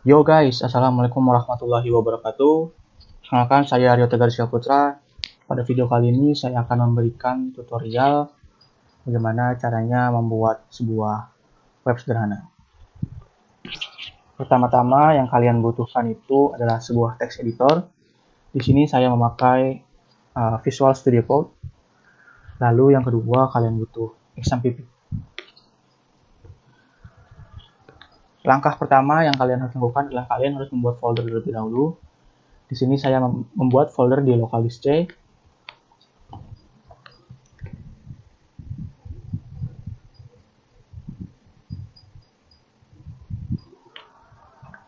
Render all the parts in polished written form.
Yo guys, assalamualaikum warahmatullahi wabarakatuh. Perkenalkan, saya Rio Tegar Putra. Pada video kali ini saya akan memberikan tutorial bagaimana caranya membuat sebuah web sederhana. Pertama-tama yang kalian butuhkan itu adalah sebuah text editor. Di sini saya memakai Visual Studio Code. Lalu yang kedua kalian butuh XAMPP. Langkah pertama yang kalian harus lakukan adalah kalian harus membuat folder terlebih dahulu. Di sini saya membuat folder di local disk C.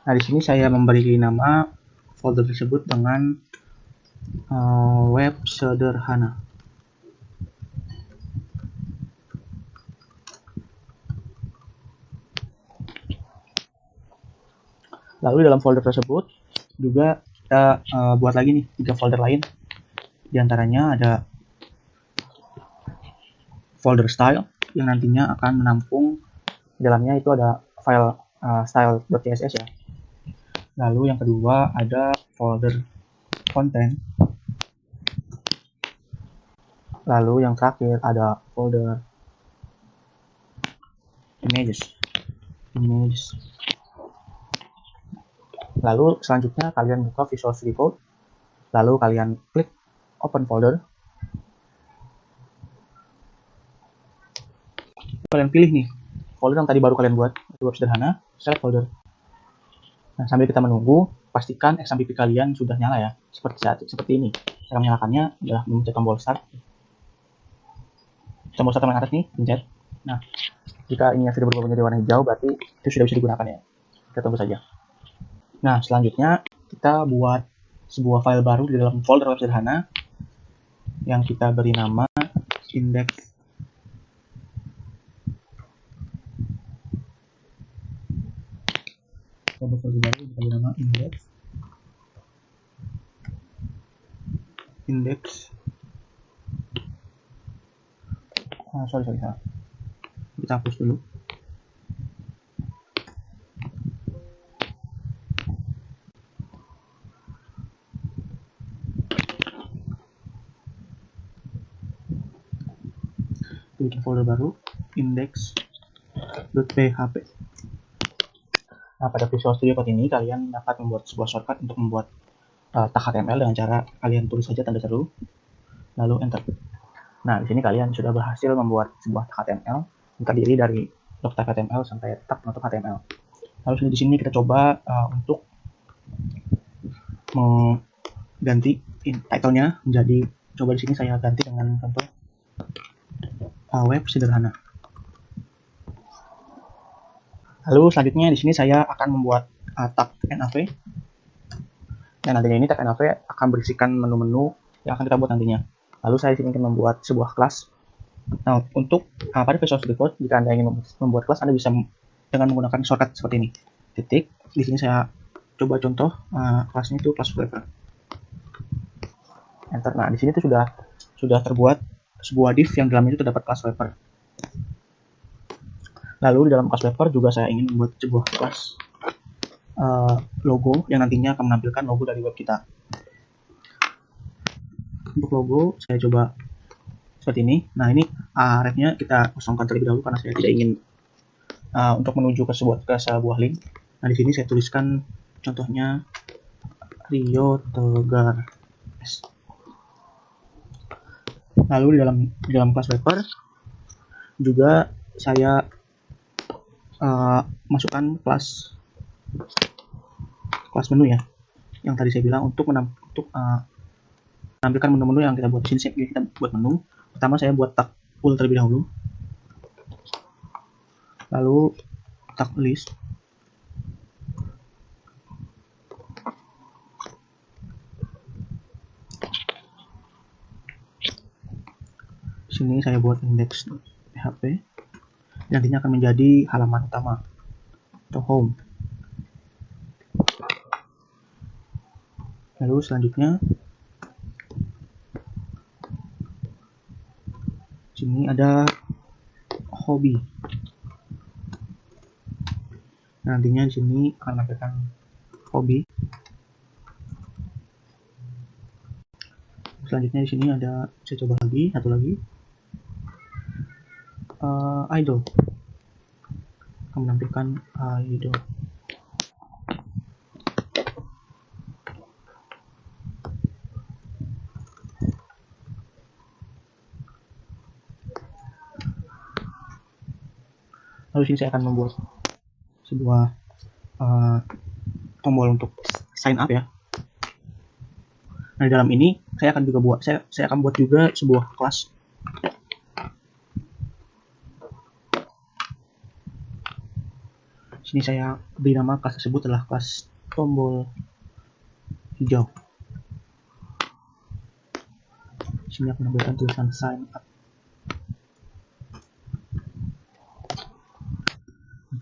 Nah, di sini saya memberi nama folder tersebut dengan web sederhana. Lalu dalam folder tersebut juga kita buat lagi nih 3 folder lain. Di antaranya ada folder style yang nantinya akan menampung di dalamnya itu ada file style.css ya. Lalu yang kedua ada folder content. Lalu yang terakhir ada folder images. Lalu selanjutnya kalian buka Visual Studio Code. Lalu kalian klik open folder. Kalian pilih nih folder yang tadi baru kalian buat, itu web sederhana, select folder. Nah, sambil kita menunggu, pastikan XAMPP kalian sudah nyala ya, seperti ini. Cara menyalakannya adalah memencet tombol start. Tombol start yang atas nih, pencet. Nah, jika ininya sudah berubah menjadi warna hijau, berarti itu sudah bisa digunakan ya. Kita tunggu saja. Nah, selanjutnya kita buat sebuah file baru di dalam folder web sederhana yang kita beri nama index. Folder baru kita beri nama index. Sorry. Kita hapus dulu. Bikin folder baru index.php. Nah, pada Visual Studio Code ini kalian dapat membuat sebuah shortcut untuk membuat tag HTML dengan cara kalian tulis saja tanda seru, lalu enter. Nah, di sini kalian sudah berhasil membuat sebuah tag HTML yang terdiri dari blok tag HTML sampai tag penutup HTML. Lalu di sini kita coba untuk mengganti title-nya menjadi, coba di sini saya ganti dengan contoh web sederhana. Lalu selanjutnya di sini saya akan membuat tag nav. Dan nantinya ini tag nav akan berisikan menu-menu yang akan kita buat nantinya. Lalu saya ingin membuat sebuah kelas. Nah, untuk pada Visual Studio Code, jika Anda ingin membuat kelas, Anda bisa dengan menggunakan shortcut seperti ini. Titik. Di sini saya coba contoh kelasnya itu kelas flavor. Enter. Nah, di sini itu sudah terbuat sebuah div yang dalamnya itu terdapat kelas flavor. Lalu di dalam kelas wrapper juga saya ingin membuat sebuah kelas logo yang nantinya akan menampilkan logo dari web kita. Untuk logo saya coba seperti ini. Nah, ini red-nya kita kosongkan terlebih dahulu karena saya tidak ingin untuk menuju ke sebuah link. Nah, di sini saya tuliskan contohnya Rio Tegar. Lalu di dalam kelas wrapper juga saya masukkan kelas menu ya, yang tadi saya bilang untuk menampilkan menu-menu yang kita buat. Di sini kita buat menu. Pertama saya buat tag full terlebih dahulu, lalu tag list, di sini saya buat index.php. Nantinya akan menjadi halaman utama atau home. Lalu selanjutnya sini ada hobi. Nantinya di sini akan menampilkan Hobby. Selanjutnya di sini ada, saya coba lagi satu lagi, idol. Akan menampilkan idol. Lalu sini saya akan membuat sebuah tombol untuk sign up ya. Nah, di dalam ini saya akan juga buat saya akan buat juga sebuah kelas. Sini saya beri nama kelas tersebut adalah kelas tombol hijau. Sini aku menambahkan tulisan sign up.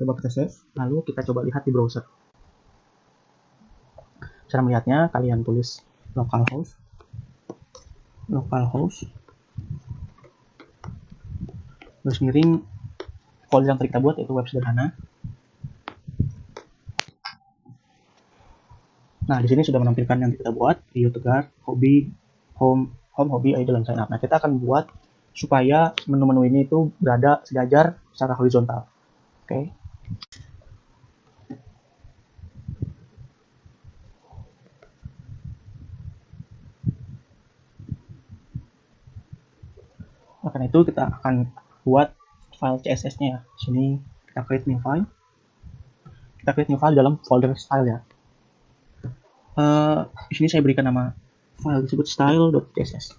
Coba kita save, lalu kita coba lihat di browser. Cara melihatnya, kalian tulis localhost, garis miring folder yang tadi kita buat, yaitu web sederhana. Nah, di sini sudah menampilkan yang kita buat, Rio Tegar, Hobby, Home, Hobby, Idol, dan Sign Up. Nah, kita akan buat supaya menu-menu ini itu berada sejajar secara horizontal. Oke. Nah, karena itu kita akan buat file CSS-nya ya. Sini kita create new file. Kita create new file dalam folder style ya. Di sini saya berikan nama file tersebut style.css.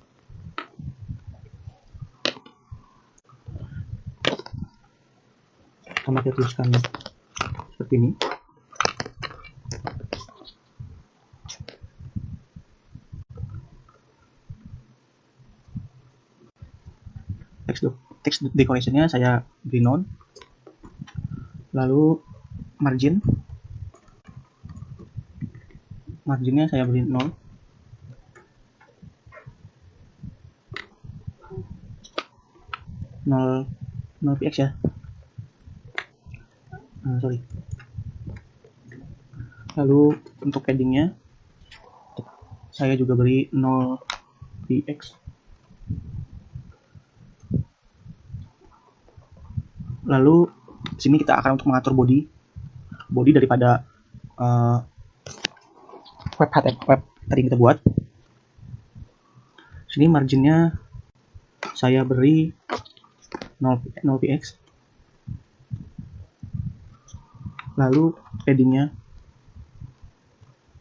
Pertama kita tuliskan seperti ini. Text decoration-nya saya beri none. Lalu marginnya saya beri 0. Nol px ya. Sorry. Lalu untuk paddingnya saya juga beri 0 px. Lalu sini kita akan untuk mengatur body daripada web tadi kita buat. Sini marginnya saya beri 0 px. Lalu paddingnya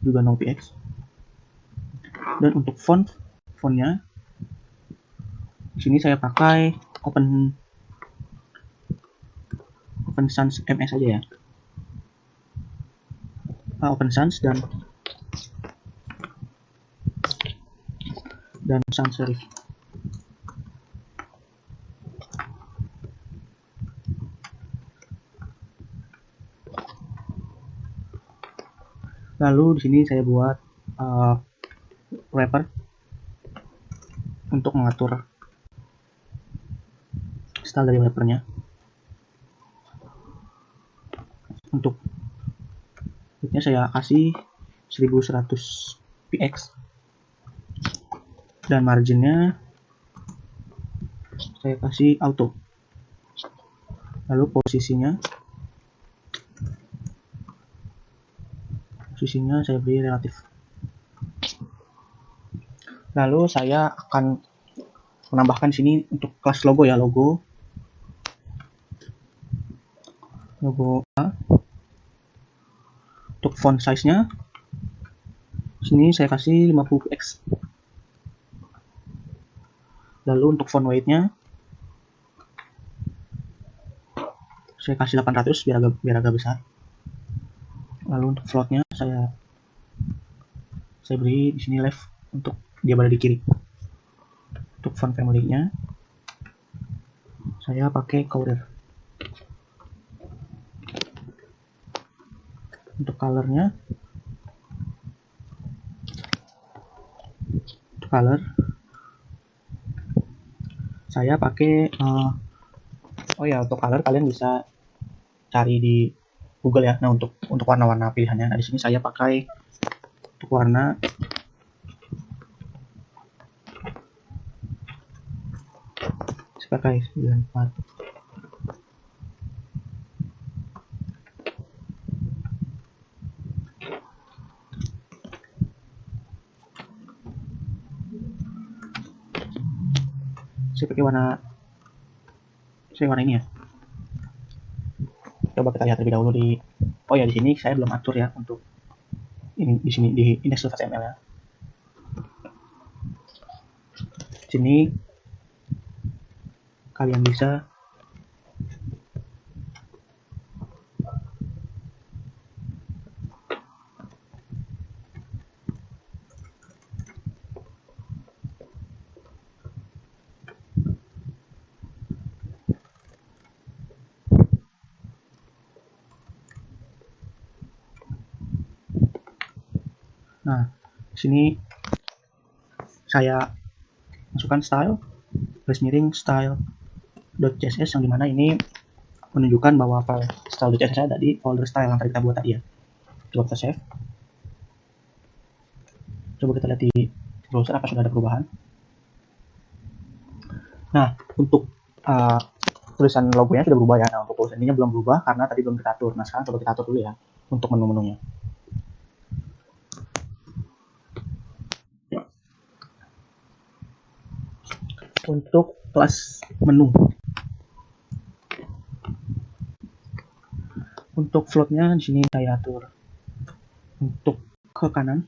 juga 0 px. Dan untuk fontnya di sini saya pakai Open Sans MS aja ya. Open Sans dan sans serif. Lalu di sini saya buat wrapper untuk mengatur style dari wrappernya. Untuk widthnya saya kasih 1100 px dan marginnya saya kasih auto. Lalu posisinya saya beri relatif. Lalu saya akan menambahkan sini untuk kelas logo ya, logo A. Untuk font size-nya sini saya kasih 50 px. Lalu untuk font weight-nya saya kasih 800 biar agak besar. Lalu untuk float-nya saya beri di sini left untuk dia berada di kiri. Untuk font family-nya saya pakai Courier. Untuk color-nya saya pakai untuk color kalian bisa cari di Google ya. Nah, untuk warna-warna pilihannya, nah di sini saya pakai untuk warna saya pakai 94. Saya pakai warna ini ya. Coba kita lihat terlebih dahulu di di sini saya belum atur ya untuk ini di sini di index.html ya. Sini kalian bisa nah sini saya masukkan style garis miring style.css yang dimana ini menunjukkan bahwa file style.css ada di folder style yang tadi kita buat tadi ya. Coba kita save. Coba kita lihat di browser apa sudah ada perubahan. Nah, untuk tulisan logonya sudah berubah ya. Nah, untuk tulisan ininya belum berubah karena tadi belum kita atur. Nah, sekarang coba kita atur dulu ya untuk menu-menunya. Untuk kelas menu, untuk floatnya di sini saya atur untuk ke kanan,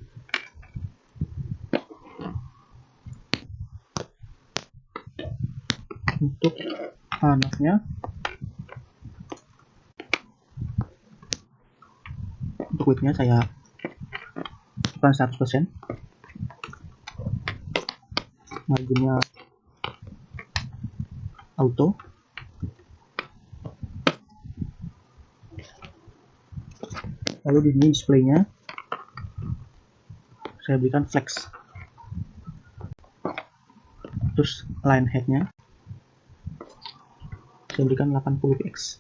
untuk navnya, untuk widthnya saya tekan 100%, marginnya auto, lalu di sini displaynya saya berikan flex, terus line headnya saya berikan 80 px.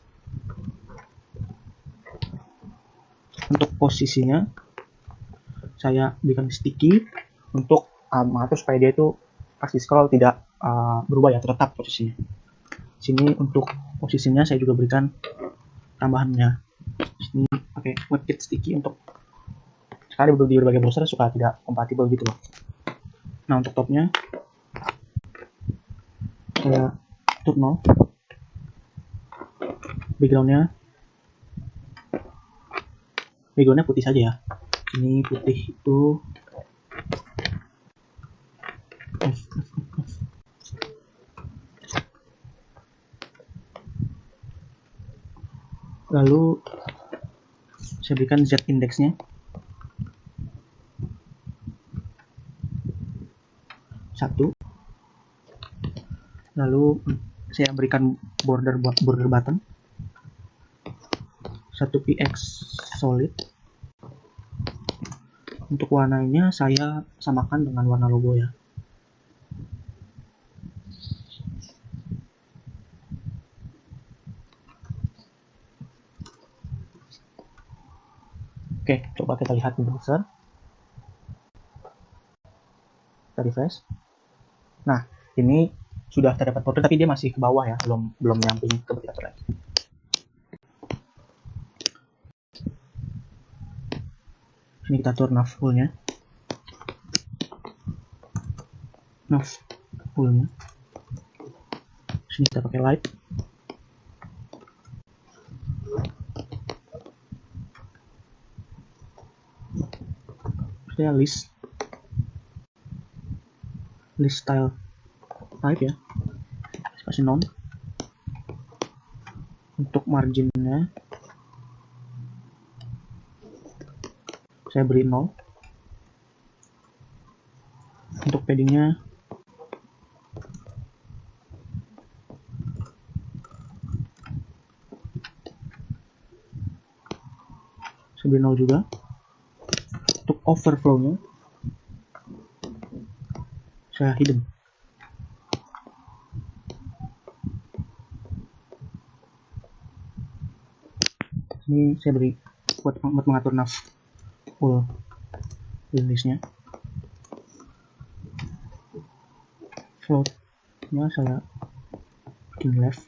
Untuk posisinya saya berikan sticky untuk mengatur supaya dia itu pas di scroll tidak berubah ya, tetap posisinya. Sini untuk posisinya saya juga berikan tambahannya. Sini pakai WebKit sticky untuk sekali di berbagai browser suka tidak kompatibel gitu loh. Nah, untuk topnya saya atur 0. Backgroundnya putih saja ya. Ini putih itu lalu saya berikan Z indexnya 1, lalu saya berikan border button 1 px solid. Untuk warnanya saya samakan dengan warna logo ya. Oke, coba kita lihat di browser. Kita refresh. Nah, ini sudah terdapat border tapi dia masih ke bawah ya, belum nyamping ke kita lagi. Ini kita atur nav full-nya. Sini kita pakai light. Saya list style type ya, kasih non. Untuk marginnya saya beri 0. Untuk paddingnya saya beri 0 juga. Untuk overflow-nya saya hidden. Ini saya beri buat mengatur nav full listnya. Floatnya saya bikin left.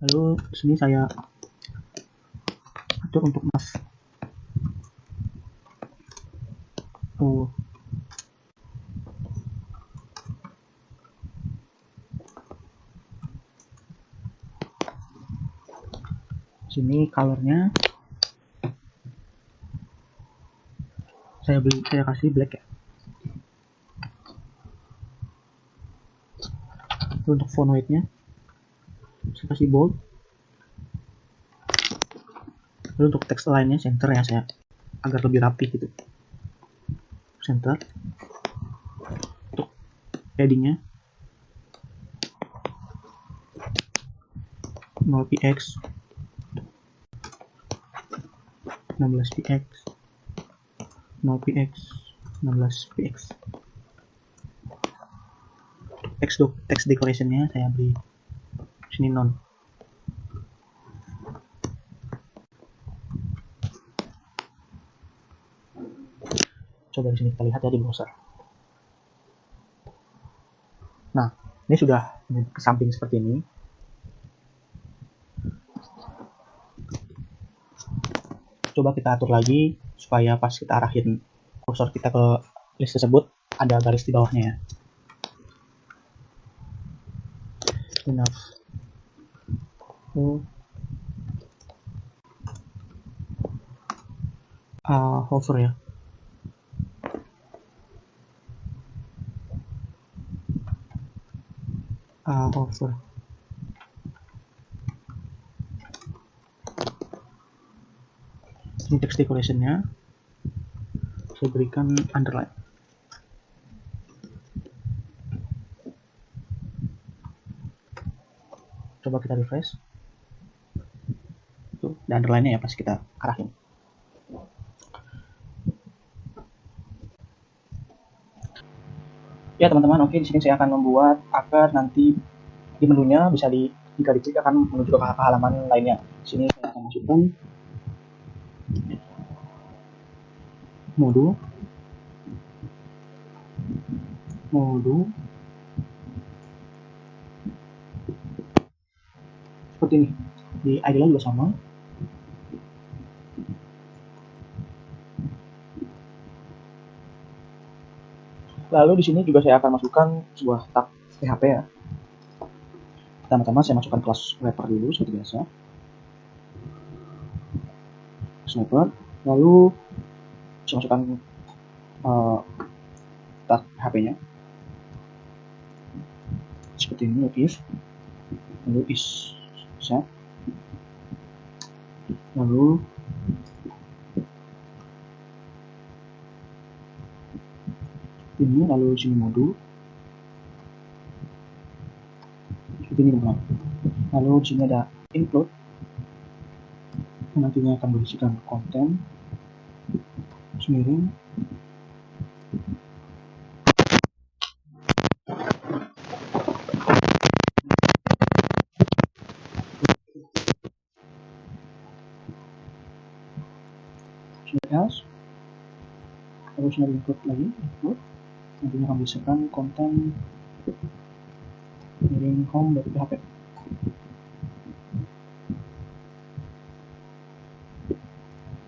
Lalu sini saya atur untuk nav full. Sini colornya saya kasih black ya. Untuk font weight-nya saya kasih bold. Lalu untuk text line-nya center ya, saya agar lebih rapi gitu, center. Untuk padding-nya 0px 16px 0px 16px. Text decoration-nya saya beri sini non. Coba di sini kita lihat ya di browser. Nah, ini sudah ke samping seperti ini. Coba kita atur lagi supaya pas kita arahin kursor kita ke list tersebut ada garis di bawahnya ya. Enough. Hover ya. Hover. Ini text decoration-nya saya berikan underline. Coba kita refresh. Tuh, ada underline-nya ya pas kita arahin. Ya teman-teman, oke, di sini saya akan membuat agar nanti di menunya bisa jika diklik akan menuju ke halaman lainnya. Di sini saya akan masukkan modul seperti ini. Di idle juga sama. Lalu di sini juga saya akan masukkan sebuah tag PHP ya. Pertama-tama saya masukkan kelas wrapper dulu seperti biasa. Wrapper, lalu saya masukkan tag PHP-nya seperti ini, if, lalu is set, lalu ini, lalu sini modul seperti ini teman-teman. Lalu di sini ada include yang nantinya akan berisikan konten semiring else, lalu sini include lagi, include nantinya akan berisikan konten semiring home dari PHP.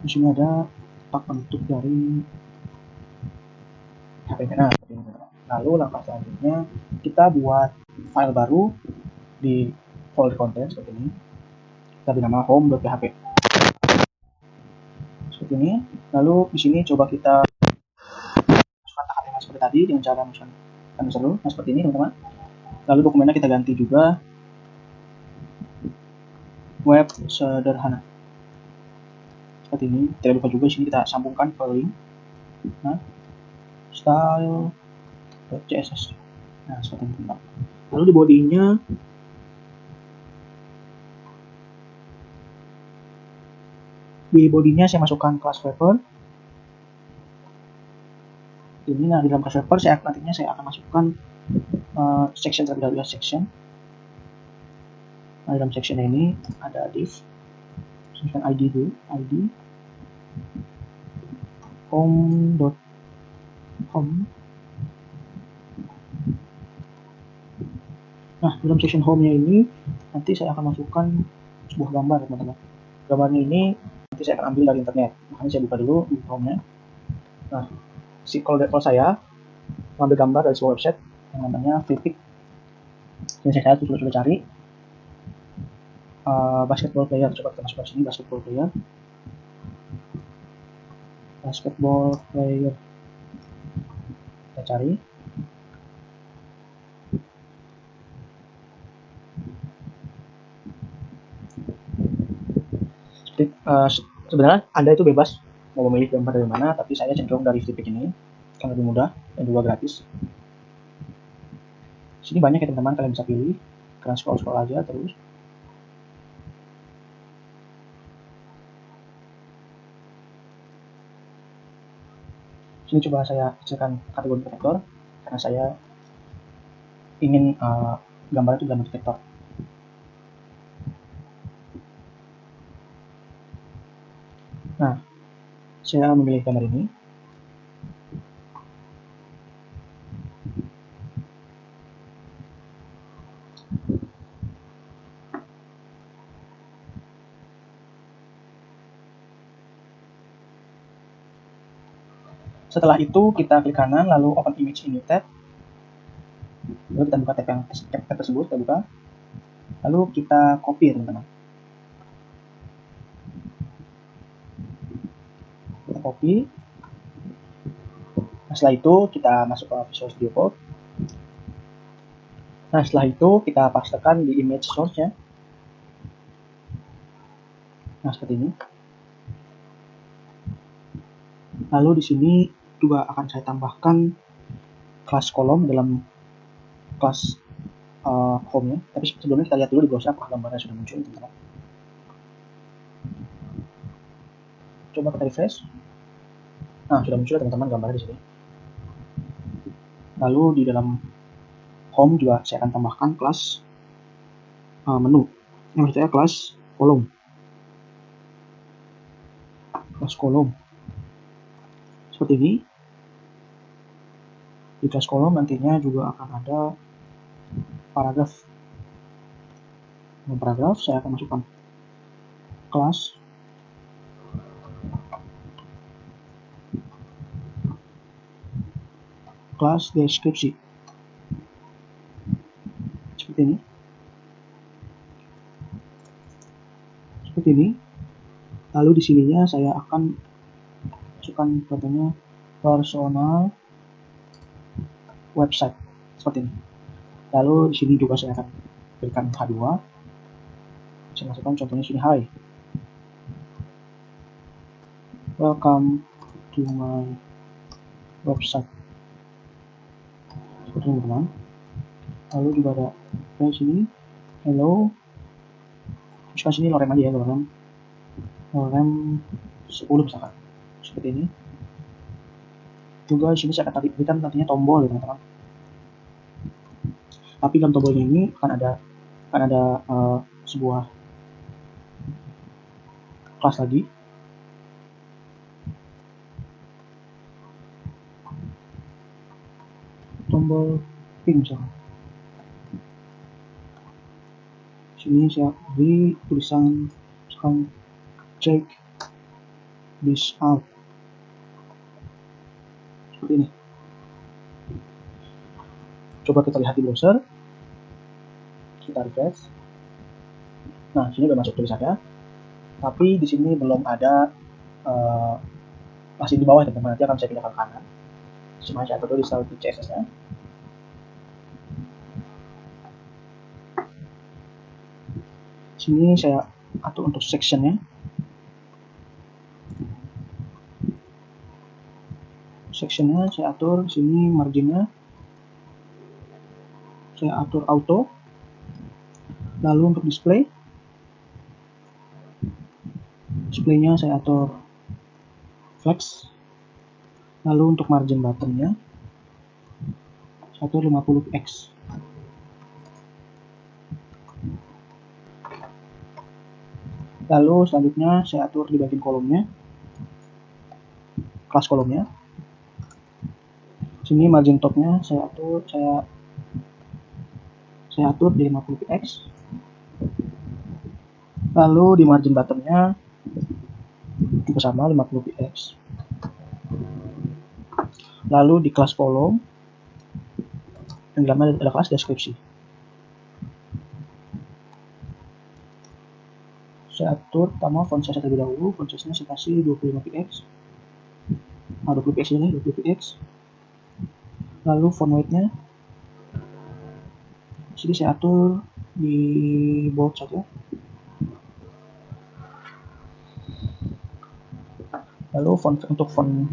Di sini ada tag penutup dari PHP. Nah, lalu langkah selanjutnya kita buat file baru di folder konten seperti ini. Kita beri nama home.php seperti ini. Lalu di sini coba kita masukkan HTML seperti tadi dengan cara masukkan dulu. Nah, seperti ini teman-teman. Lalu dokumennya kita ganti juga web sederhana seperti ini. Tidak lupa juga di sini kita sambungkan ke link. Nah, style.css. Nah, seperti ini teman-teman. Lalu di bodinya saya masukkan kelas wrapper seperti ini. Nah, di dalam class wrapper nantinya saya akan masukkan section terlebih dahulu, section. Nah, dalam section ini ada div, misalkan id dulu, id home. Nah, dalam section home-nya ini nanti saya akan masukkan sebuah gambar, teman-teman. Gambarnya ini nanti saya akan ambil dari internet, makanya saya buka dulu di home-nya. Nah, kalau saya mengambil gambar dari sebuah website yang namanya Flippic. Jadi saya coba cari basketball player. Coba kita masukkan sini, basketball player. Kita cari. Sebenarnya Anda itu bebas mau memilih gambar dari mana, tapi saya cenderung dari Flippic ini karena lebih mudah dan juga gratis. Sini banyak ya teman-teman, kalian bisa pilih. Kalian scroll aja terus. Sini coba saya kecilkan kategori vektor karena saya ingin gambar itu dalam bentuk vektor. Nah, saya memilih gambar ini. Setelah itu kita klik kanan lalu open image in new tab. Lalu kita buka tab tersebut, kita buka. Lalu kita copy ya teman-teman. Kita copy. Nah, setelah itu kita masuk ke Visual Studio Code. Nah, setelah itu kita pastekan di image source-nya. Nah, seperti ini. Lalu di sini juga akan saya tambahkan kelas kolom dalam kelas home-nya. Tapi sebelumnya kita lihat dulu di browser apakah gambarnya sudah muncul, teman-teman. Coba kita refresh. Nah, sudah muncul teman-teman gambarnya di sini. Lalu di dalam home juga saya akan tambahkan kelas menu. Yang maksudnya kelas kolom. Kelas kolom. Seperti ini. Di kelas kolom nantinya juga akan ada paragraf. Dalam paragraf saya akan masukkan kelas deskripsi. Seperti ini. Lalu di sininya saya akan masukkan contohnya personal website seperti ini. Lalu di sini juga saya akan berikan H2. Saya masukkan contohnya sini, hi, welcome to my website. Seperti ini teman. Lalu juga ada di sini hello. Masukkan sini lorem aja ya, lorem 10 misalkan. Seperti ini. Juga di sini saya akan berikan nantinya tombol ya teman-teman. Tapi dalam tombolnya ini akan ada sebuah kelas lagi. Tombol pin misalkan. Sini saya beri tulisan misalkan check this out. Seperti ini. Coba kita lihat di browser. Kita refresh. Nah, sini udah masuk tulisannya. Tapi di sini belum ada masih di bawah teman-teman. Nanti akan saya pindah ke kanan. Cuma saya atur dulu di style CSS-nya. Sini saya atur untuk section-nya. Section-nya saya atur sini, margin-nya saya atur auto. Lalu untuk display-nya saya atur flex. Lalu untuk margin bottomnya 150x. Lalu selanjutnya saya atur di bagian kolomnya, kelas kolomnya. Sini margin topnya saya atur di 50px. Lalu di margin bottomnya juga sama 50px. Lalu di kelas kolom yang dalamnya ada kelas deskripsi. Saya atur pertama font size terlebih dahulu, font size-nya saya kasih 25px. 20px ini 20px. Lalu font weight-nya sini saya atur di bold saja. Lalu untuk font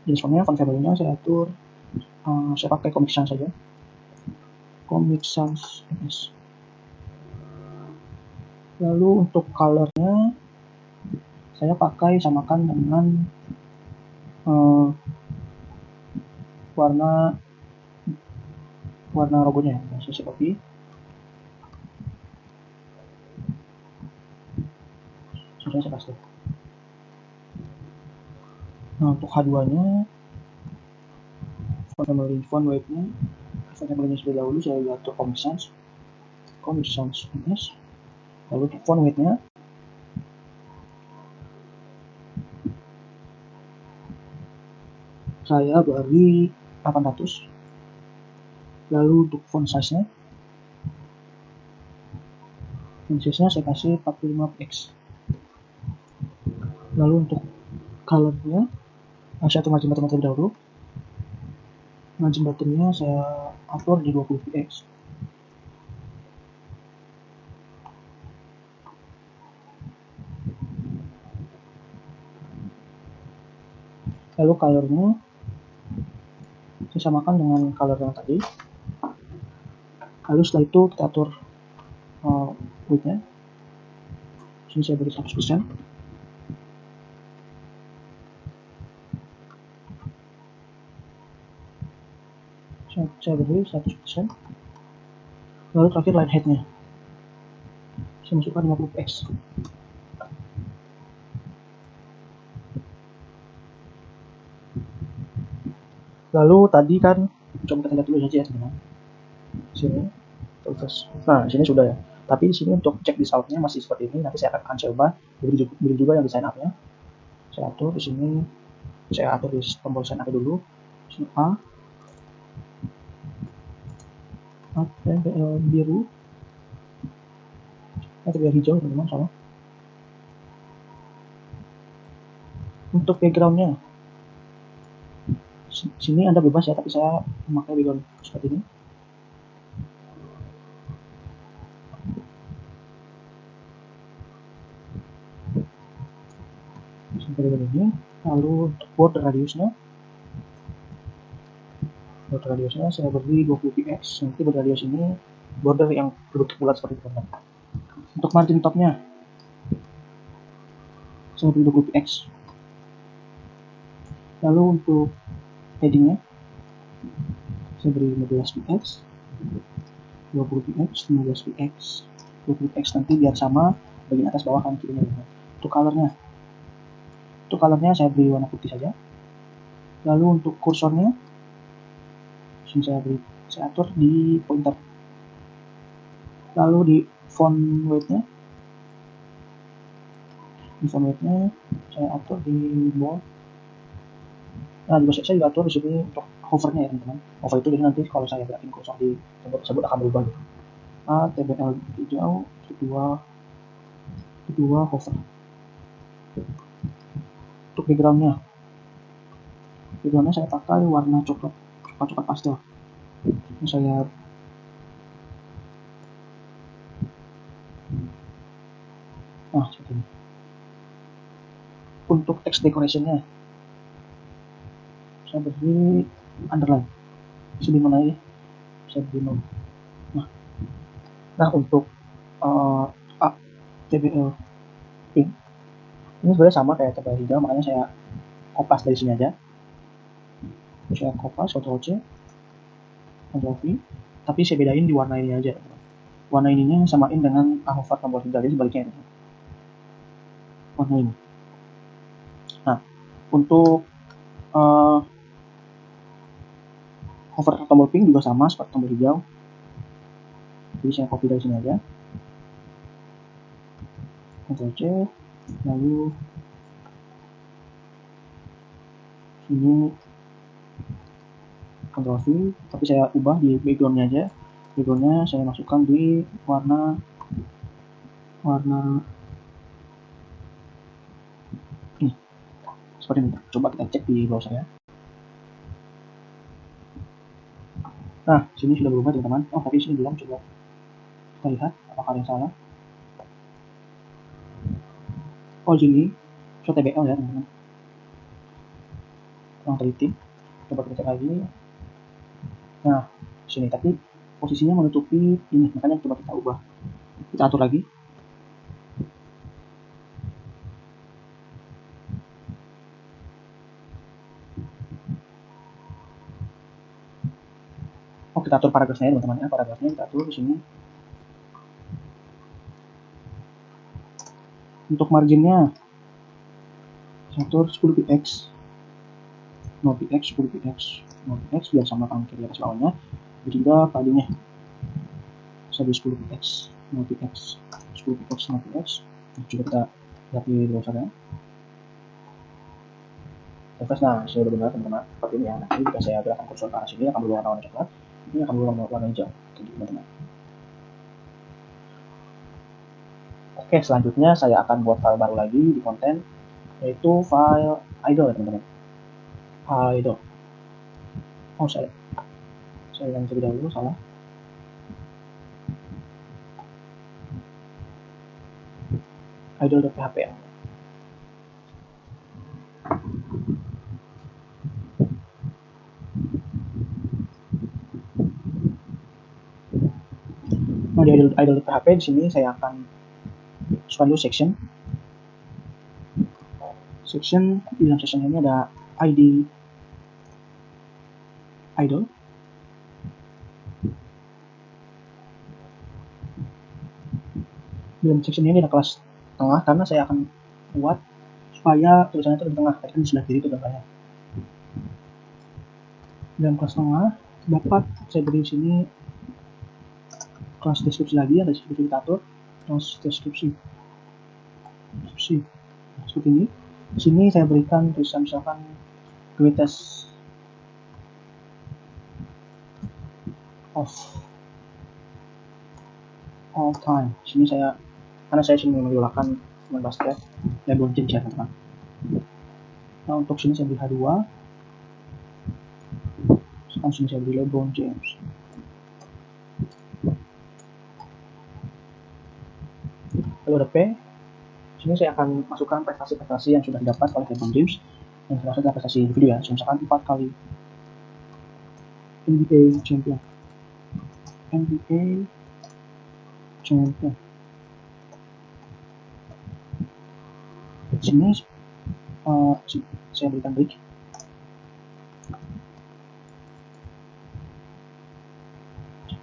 jenis fontnya, font family-nya saya atur saya pakai Comic Sans saja. Comic Sans MS. Lalu untuk color-nya saya pakai samakan dengan warna logonya, saya copy. Sudah saya paste. Nah, untuk H2-nya font weight-nya sudah dahulu saya atur Comic Sans MS. Lalu untuk font weight-nya saya beri 800. Lalu untuk font size-nya saya kasih 45px. Lalu untuk color-nya saya atur margin bottom terlebih dahulu. Margin bottom-nya saya atur di 20px. Lalu color-nya saya samakan dengan color yang tadi. Lalu setelah itu kita atur width-nya. Sini saya beri 100%. Saya beri 100%. Lalu terakhir line height-nya saya masukkan 50px. Lalu tadi kan coba kita lihat dulu saja ya teman-teman. Sini terus. Nah, sini sudah ya. Tapi di sini untuk cek result-nya masih seperti ini. Nanti saya akan coba beri juga yang design up-nya. Saya atur di sini. Saya atur di tombol sign up dulu. Sini A. Biru. TBL hijau teman-teman sama. Untuk background-nya sini Anda bebas ya, tapi saya memakai background seperti ini. Seperti ini. Lalu untuk border radiusnya saya beri 20px. Nanti border radius ini border yang berbentuk bulat seperti itu. Untuk margin topnya saya beri 20px. Lalu untuk headingnya saya beri 15px, 20px, 15px, 20px. Nanti biar sama bagian atas bawah kanan kirinya. Untuk colornya saya beri warna putih saja. Lalu untuk kursornya saya atur di pointer. Lalu di font weight-nya saya atur di bold. Nah, saya juga atur di sini untuk hover-nya ya teman-teman. Hover itu jadi nanti kalau saya gerakin kursor di tombol tersebut akan berubah. TBL hijau, kedua hover. Untuk background-nya saya pakai warna coklat pastel. Ini saya seperti ini. Untuk text decoration-nya saya beri underline. Di mana ya? Saya beri 0. Nah untuk TBL pink ini sebenarnya sama kayak TBL hijau, makanya saya kopas dari sini aja. Saya kopas, Ctrl C, Ctrl V, tapi saya bedain di warna ini aja. Warna ininya samain dengan hover tombol hijau, jadi sebaliknya ini. Warna ini. Nah, untuk hover tombol pink juga sama seperti tombol hijau. Jadi saya copy dari sini aja. Ctrl C, lalu sini Ctrl V, tapi saya ubah di backgroundnya aja. Backgroundnya saya masukkan di warna ini, seperti ini. Coba kita cek di browser ya. Nah, sini sudah berubah teman-teman. Oh, tapi sini belum. Coba kita lihat apakah ada yang salah. Oh, sini show TBL ya teman-teman. Kurang teliti. Coba kita cek lagi. Nah, sini tapi posisinya menutupi ini, makanya coba kita ubah. Kita atur lagi. Oh, kita atur paragrafnya ya teman-teman ya. Paragrafnya kita atur di sini. Untuk marginnya saya atur 10 px. 0 px, 10 px, 0 px biar sama kan kiri atas bawahnya. Juga paddingnya saya beri 10 px, 0 px, 10 px, 0 px. Coba kita lihat di browsernya. Terus nah, sudah benar teman-teman. Seperti ini ya. Nanti jika saya gerakan kursor ke arah sini akan berubah warna coklat. Ini akan berubah warna hijau. Jadi teman-teman. Oke, selanjutnya saya akan buat file baru lagi di konten, yaitu file idle ya teman-teman. Idle. Oh, saya yang terlebih dahulu salah. Idle.php ya. Nah, di idle.php di sini saya akan masukkan dulu section. Di dalam section ini ada ID idle. Di dalam section ini ada kelas tengah karena saya akan buat supaya tulisannya itu di tengah, tadi kan di sebelah kiri itu gambarnya. Dalam kelas tengah dapat saya beri di sini kelas deskripsi lagi, ada deskripsi kita atur, kelas deskripsi. Nah, seperti ini. Di sini saya berikan tulisan misalkan greatest of all time. Di sini saya karena saya sini menggunakan main basket LeBron James ya teman-teman. Nah, untuk sini saya beri H2. Sekarang sini saya beri LeBron James. Lalu ada P. Sini saya akan masukkan prestasi-prestasi yang sudah didapat oleh LeBron James. Yang termasuk adalah prestasi individu ya. Misalkan 4 kali NBA champion. NBA champion. Sini saya berikan break.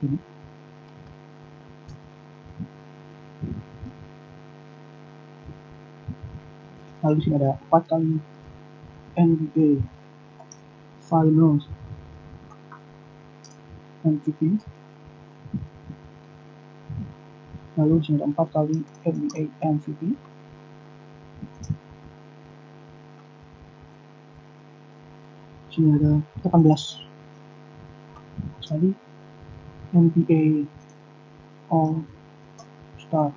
Ini. Lalu di sini ada 4 kali NBA Finals MVP. Lalu di sini ada 4 kali NBA MVP. Di sini ada 18 kali NBA All Star.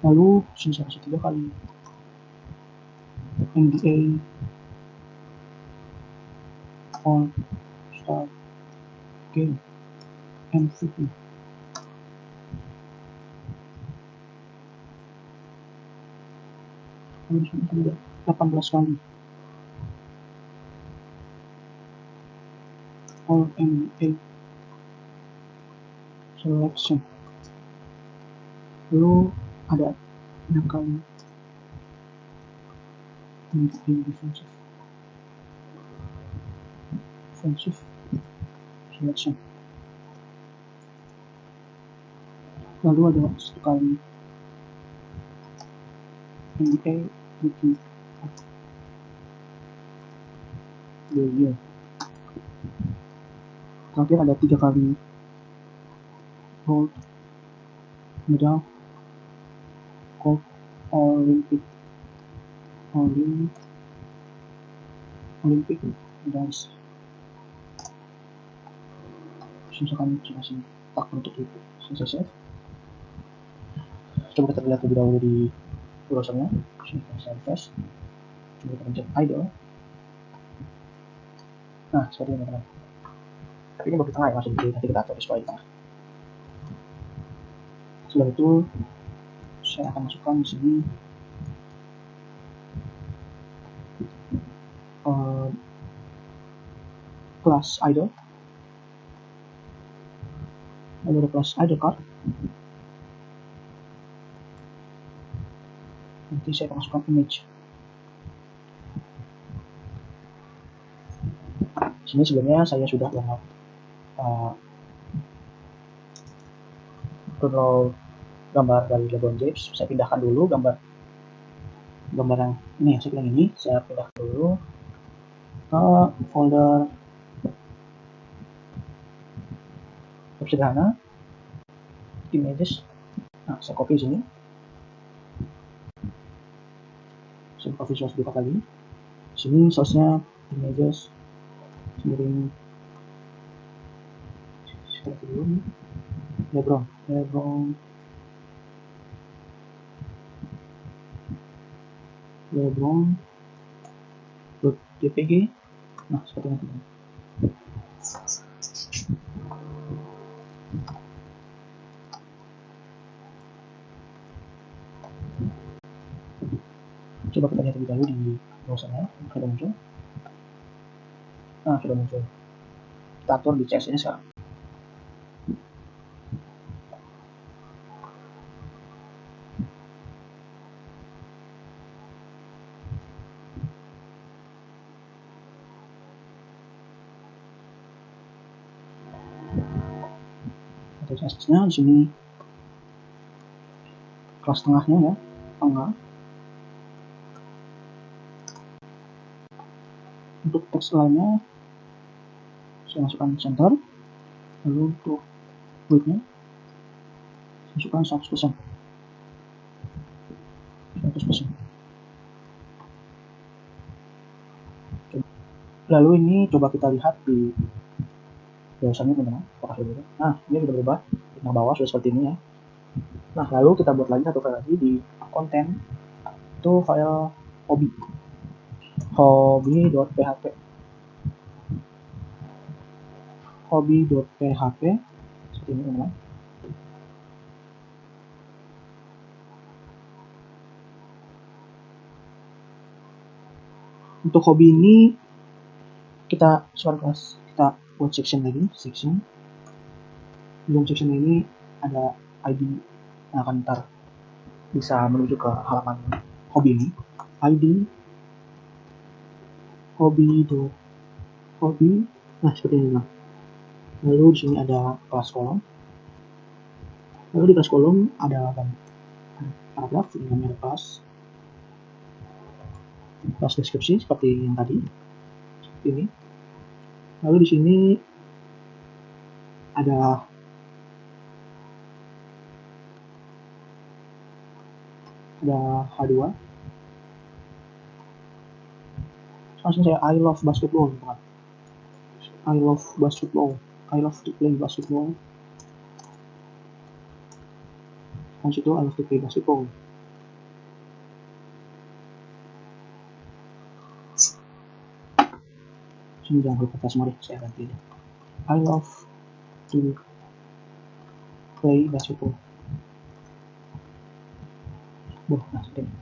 Lalu sini saya kasih 3 kali NBA All Star Game MVP. Lalu di sini ada 18 kali All NBA Selection Lalu ada 6 kali defensive selection. Lalu ada 1 kali NBA rookie year. Terakhir ada 3 kali gold medal gold Olympic medalis. Misalkan masih tak untuk itu selesai. Coba kita lihat lebih dahulu di browsernya. Sini kita refresh. Coba kita pencet idle. Nah, seperti ini teman-teman. Tapi ini baru di tengah ya, masih di nanti kita atur supaya di tengah. Setelah itu saya akan masukkan di sini kelas idle. Lalu ada kelas idle card. Nanti saya akan masukkan image. Di sini sebelumnya saya sudah download gambar dari LeBron James. Saya pindahkan dulu gambar yang ini, yang ini saya pindahkan dulu ke folder sederhana images. Nah, saya copy sini. Saya buka Visual Studio Code lagi. Sini source-nya images sendiri seperti ini. LeBron .jpg. Nah, seperti ini. Coba kita lihat lebih dahulu di browsernya. Sudah muncul. Nah, sudah muncul. Kita atur di CS ini sekarang. Atau CS-nya di sini kelas tengahnya ya, tengah. Untuk teks lainnya saya masukkan center. Lalu untuk width-nya masukkan 100%. Lalu ini coba kita lihat di browsernya teman-teman. Nah, ini sudah berubah. Nah, bawah sudah seperti ini ya. Nah, lalu kita buat lagi satu file lagi di konten. Itu file hobby.php seperti ini teman-teman. Untuk hobi ini kita buat section lagi. Dalam section ini ada ID yang akan ntar bisa menuju ke halaman hobi ini. ID hobi. Nah, seperti ini. Lalu di sini ada kelas kolom. Lalu di kelas kolom ada paragraf, di dalamnya ada kelas deskripsi seperti yang tadi. Seperti ini. Lalu di sini ada H2. Langsung saya I love basketball. I love to play basketball. Langsung itu I love to play basketball. Sini jangan lupa kata semua deh, saya ganti deh. I love to play basketball. Nah, seperti ini.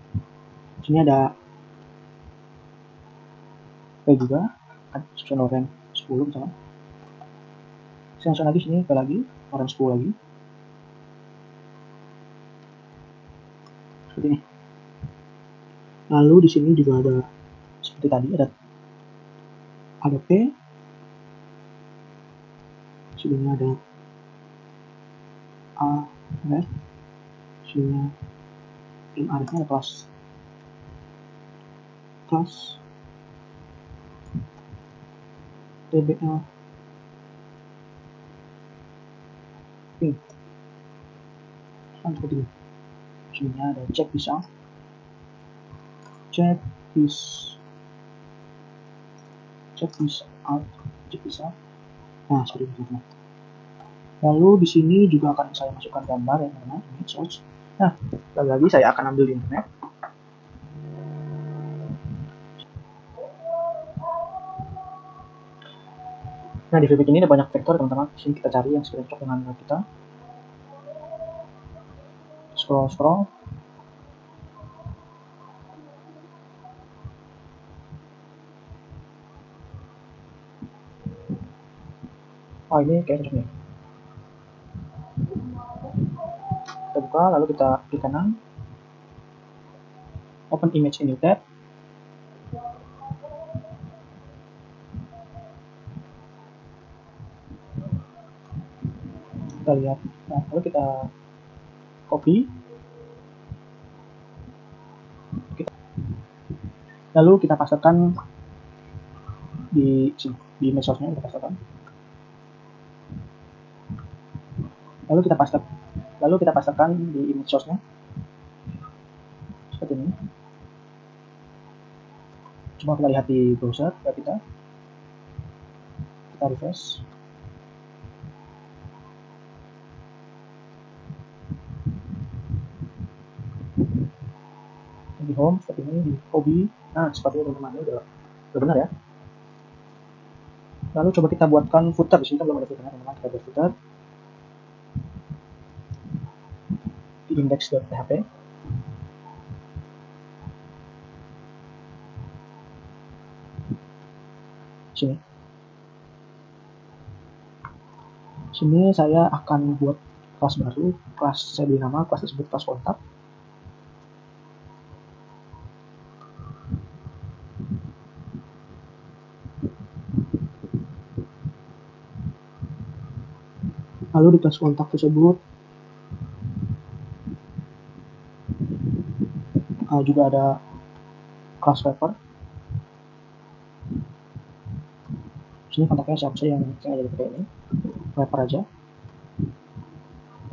Sini ada juga, ada section orange 10 misalnya. Saya langsung lagi sini lagi orange 10 lagi. Lalu di sini juga ada seperti tadi ada P, sini ada A, red, sini MA-nya ada kelas TBL pink, seperti ini. Sini ada check this out, check this out. Nah, seperti itu teman. Lalu di sini juga akan saya masukkan gambar yang mana image source. Nah, lagi-lagi saya akan ambil di internet. Nah, di Vivek ini ada banyak vektor teman-teman. Di sini kita cari yang sekiranya cocok dengan kita. Scroll. Oh, ini kayak cocok nih. Kita buka, lalu kita klik kanan. Open image in new tab. Kita lihat. Nah, lalu kita copy. Lalu kita pastekan di image source-nya, kita pastekan. Lalu kita pastekan di image source-nya. Seperti ini. Coba kita lihat di browser web kita refresh. Di home seperti ini, di hobi. Nah, seperti ini teman-teman, ini udah benar ya. Lalu coba kita buatkan footer. Di sini kan belum ada footernya teman-teman. Kita buat footer di index.php. Sini saya akan buat kelas baru. Saya beri nama kelas tersebut kelas kontak. Lalu di kelas kontak tersebut juga ada kelas wrapper. Sini kontaknya siapa saja yang saya jadi pakai ini, wrapper aja.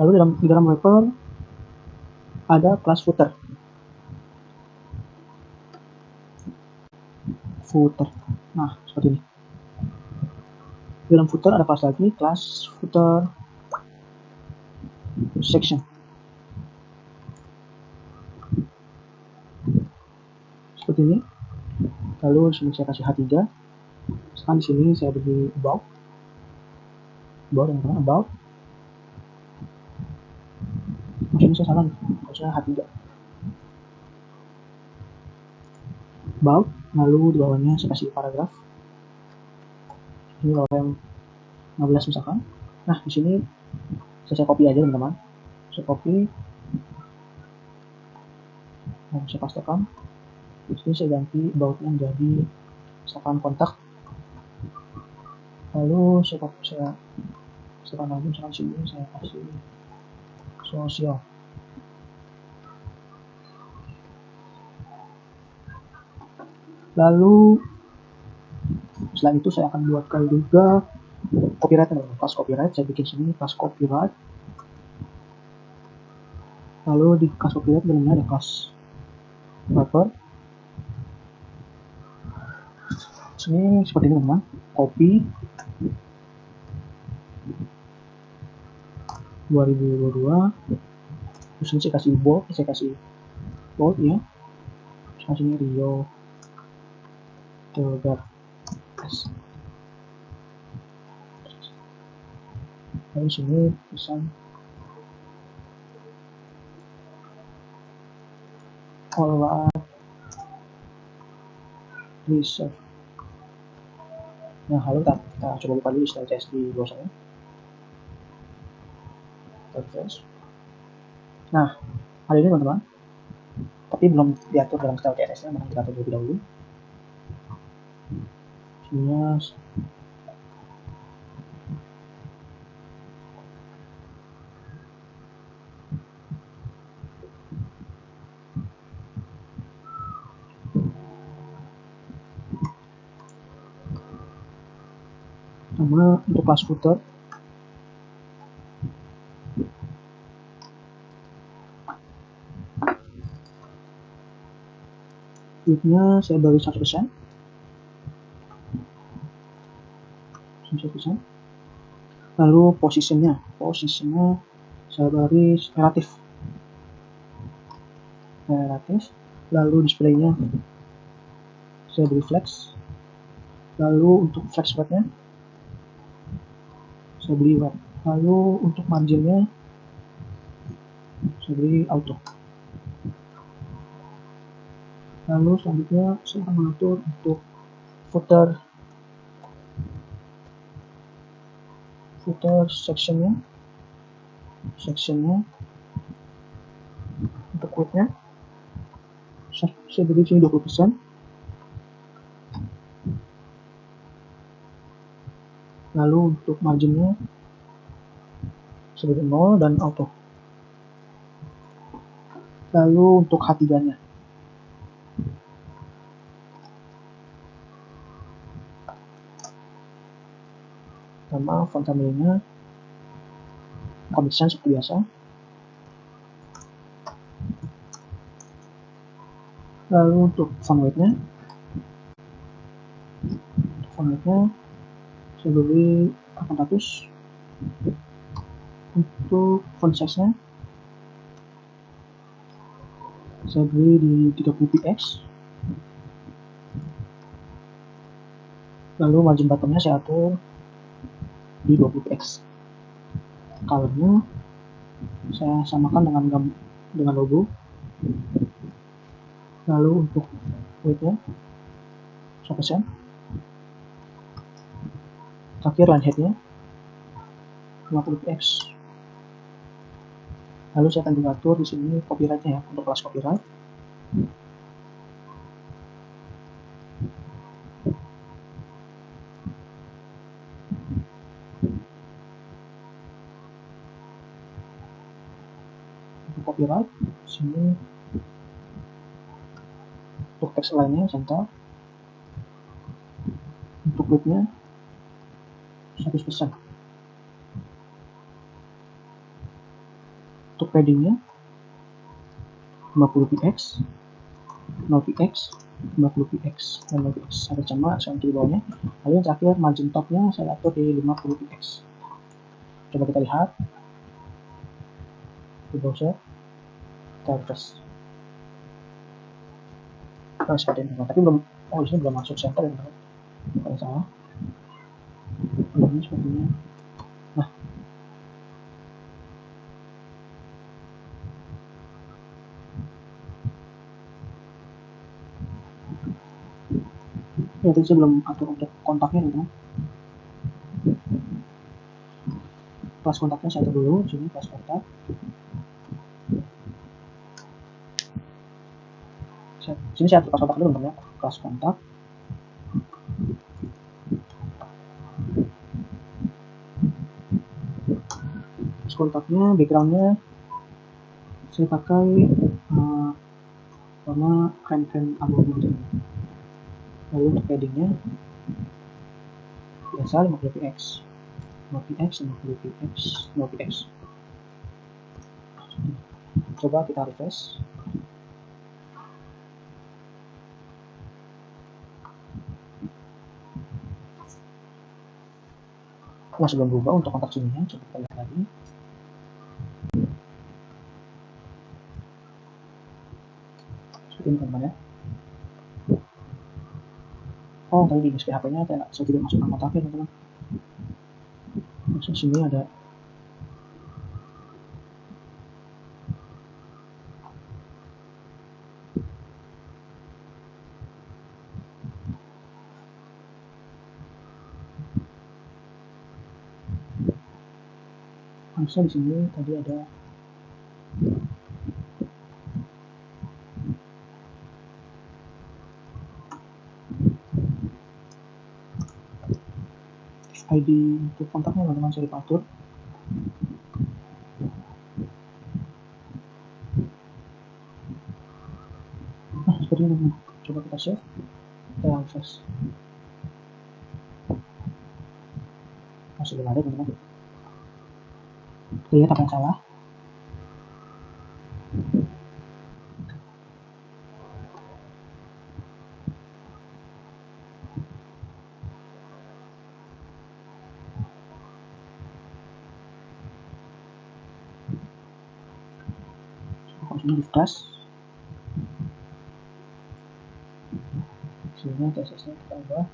Lalu di dalam wrapper ada kelas footer. Nah, seperti ini. Di dalam footer ada kelas lagi, kelas footer section. Seperti ini. Lalu di sini saya kasih H3. Sekarang di sini saya beri about. Maksudnya saya salah nih, maksudnya H3. About, lalu di bawahnya saya kasih paragraf. Ini kalau yang 15 misalkan. Nah, di sini saya copy aja teman-teman. Saya copy, dan saya pastekan. Di sini saya ganti about-nya menjadi misalkan kontak. Lalu saya pastekan lagi, misalkan sini saya kasih sosial. Lalu setelah itu saya akan buatkan juga copyright, kelas copyright. Saya bikin sini kelas copyright. Lalu di kelas copyright dalamnya ada kelas wrapper. Sini seperti ini teman-teman, copy 2022. Terus ini saya kasih bold ya. Terus sini Rio Theodor S. Lalu sini pesan all reserve. Nah, lalu kita coba buka dulu style CS di browsernya. Refresh. Nah, ada ini teman-teman. tapi belum diatur dalam style CSS-nya, maka kita atur terlebih dahulu. Sininya sama untuk kelas footer width-nya saya beri 100%. Lalu posisinya saya beri relatif. Lalu displaynya saya beri flex. Lalu untuk flex weight-nya saya beri wet. Lalu untuk marginnya saya beri auto. Lalu selanjutnya saya akan mengatur untuk footer sectionnya untuk width-nya saya beri sini 20%. Lalu untuk marginnya saya beri 0 dan auto. Lalu untuk H3-nya sama font family-nya Comic Sans seperti biasa. Lalu untuk font weight-nya saya beri 800. Untuk font size-nya saya beri di 30 px. Lalu margin bottom-nya saya atur di 20 px. Color-nya saya samakan dengan logo. Lalu untuk weight-nya 100%. Terakhir line height-nya 50 px. Lalu saya akan juga atur di sini copyright-nya ya, untuk kelas copyright. Untuk copyright sini untuk text line-nya center. Untuk width-nya 100%. Untuk padding-nya 50 px, 0 px, 50 px, dan 0 px. Ada sama saya untuk di bawahnya. Lalu yang terakhir margin top-nya saya atur di 50 px. Coba kita lihat di browser, kita refresh. Nah, seperti ini, tapi belum, di sini belum masuk center ya, kalau salah. Ini sepertinya. Nah, ya tadi saya belum atur untuk kontaknya teman-teman. Kelas kontaknya saya atur dulu, di sini kelas kontak. Sini saya atur kelas kontak dulu teman-teman ya, kelas kontak. Kelas kontaknya, backgroundnya saya pakai warna krem abu-abu gitu. Lalu untuk paddingnya biasa 50 px, 0 px, 50 px, 0 px. Coba kita refresh. Masih belum berubah untuk kontak sininya, coba kita lihat lagi. Seperti ini teman-teman ya. Oh, tadi di display HP-nya saya tidak masukkan kontaknya teman-teman. Masuk sini ada harusnya di sini tadi ada ID untuk kontaknya teman-teman saya diatur. Nah, seperti ini. Coba kita save, kita refresh. Masih belum ada teman-teman. Lihat apa yang salah. Ini di flash. Sini CSS-nya kita ubah.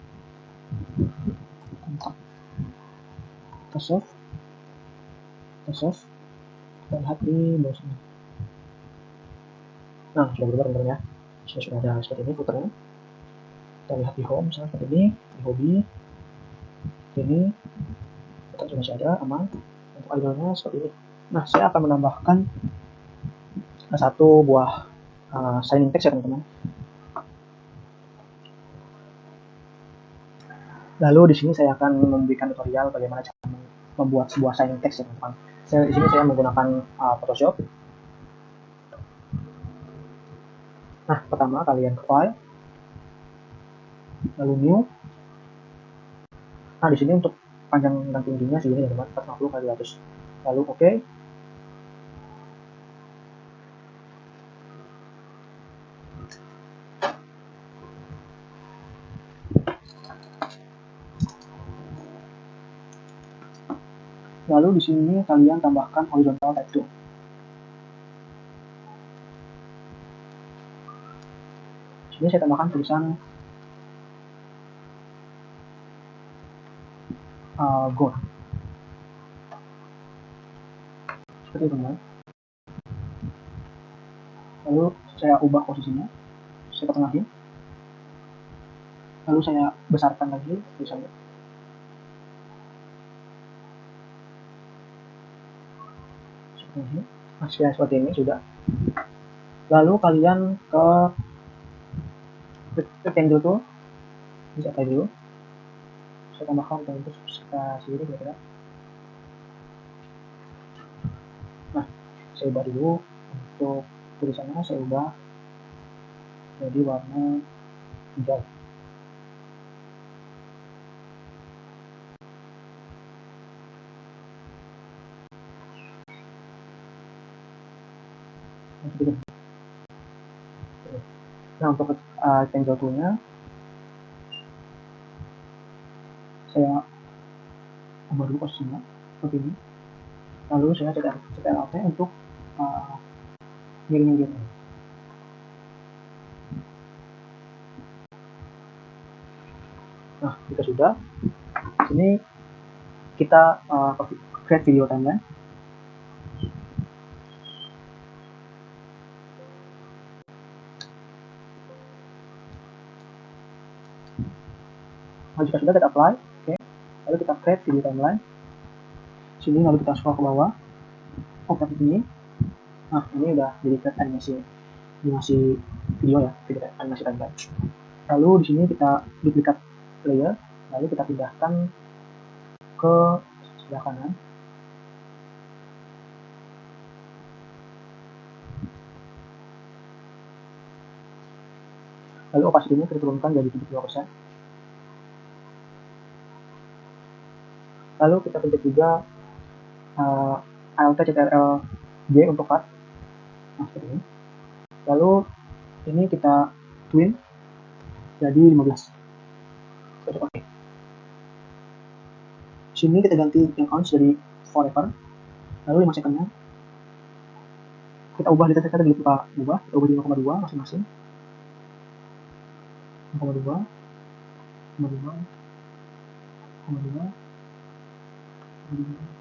Kontak. Kita save. Kita lihat di bawah sini. Nah, sudah berubah teman-teman ya. Sudah ada seperti ini footernya. Kita lihat di home misalnya seperti ini, di hobi ini kita juga masih ada aman. Untuk idolnya seperti ini. Nah, saya akan menambahkan satu buah signing text ya teman-teman. Lalu di sini saya akan memberikan tutorial bagaimana cara membuat sebuah signing text ya teman-teman. Di sini saya menggunakan Photoshop. Nah, pertama kalian ke file, lalu new. Nah, di sini untuk panjang dan tingginya segini ya teman, 450 kali 200. Lalu oke. Okay. Lalu di sini kalian tambahkan horizontal type tool. Di sini saya tambahkan tulisan go. Seperti itu teman. Lalu saya ubah posisinya, saya pertengahin. Lalu saya besarkan lagi tulisannya. Masih seperti ini sudah. Lalu kalian ke rectangle tool, bisa apply dulu. Saya tambahkan untuk sekitar sini kira-kira. Nah, saya ubah dulu untuk tulisannya, saya ubah jadi warna hijau. Nah, untuk rectangle toolnya saya ubah dulu posisinya seperti ini. Lalu saya cetak Alt untuk miring-miring. Nah, jika sudah, ini kita create video timeline. Nah, jika sudah kita apply, oke. Lalu kita create video timeline. Sini lalu kita scroll ke bawah. Seperti ini. Nah, ini udah jadi create animasi video ya, video animasi timeline. Lalu di sini kita duplikat layer, lalu kita pindahkan ke sebelah kanan. Lalu opacity-nya kita turunkan jadi 72%. Lalu kita pencet juga Alt Ctrl J untuk cut. Nah, seperti ini. Lalu ini kita twin jadi 15. Oke. Okay. Sini kita ganti yang count jadi forever. Lalu 5 secondnya kita ubah di kita ubah di 5,2 masing-masing. 5,2 5,2 5,2 5,2.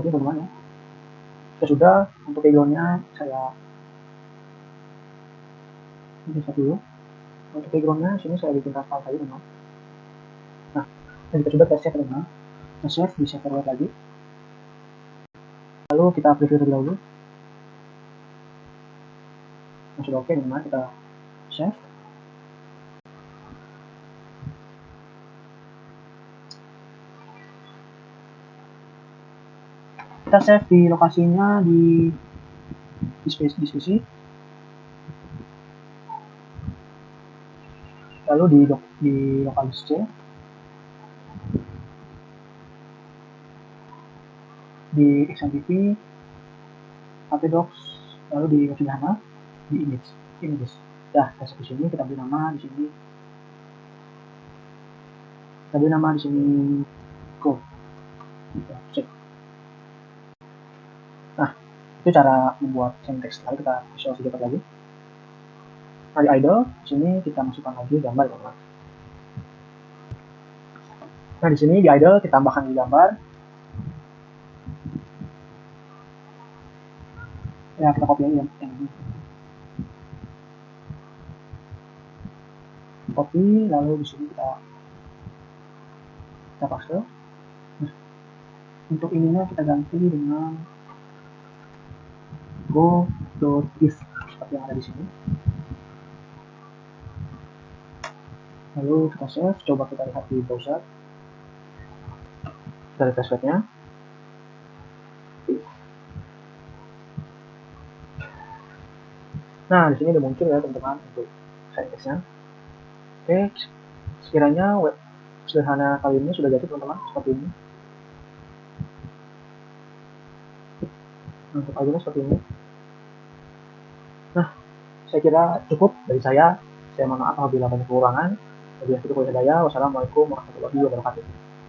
seperti ini teman-teman ya. Sudah untuk backgroundnya saya bisa dulu. Untuk backgroundnya sini saya bikin raspal saja teman-teman. Nah, dan kita coba tes teman-teman. Save bisa forward lagi. Lalu kita preview terlebih dahulu. Nah, sudah oke teman-teman, kita save. Kita save di lokasinya di space diskusi, lalu di lokal C, di XMPP, Docs, lalu di sederhana, di images. Dah, kita di sini, kita beri nama di sini, go. Cek. Nah, itu cara membuat syntax. Lalu kita visual sedikit lagi. Nah, di idle, di sini kita masukkan lagi gambar, teman-teman. Nah, di sini di idle kita tambahkan di gambar. Ya, kita copy aja yang ini. Copy, lalu di sini kita paste. Nah, untuk ininya kita ganti dengan go.if seperti yang ada di sini. Lalu kita save, coba kita lihat di browser dari passwordnya. Nah, di sini udah muncul ya teman-teman untuk syntaxnya. Oke, sekiranya web sederhana kali ini sudah jadi teman-teman, seperti ini. Untuk audionya seperti ini. Nah, saya kira cukup dari saya. Saya mohon maaf apabila banyak kekurangan. Wassalamualaikum warahmatullahi wabarakatuh.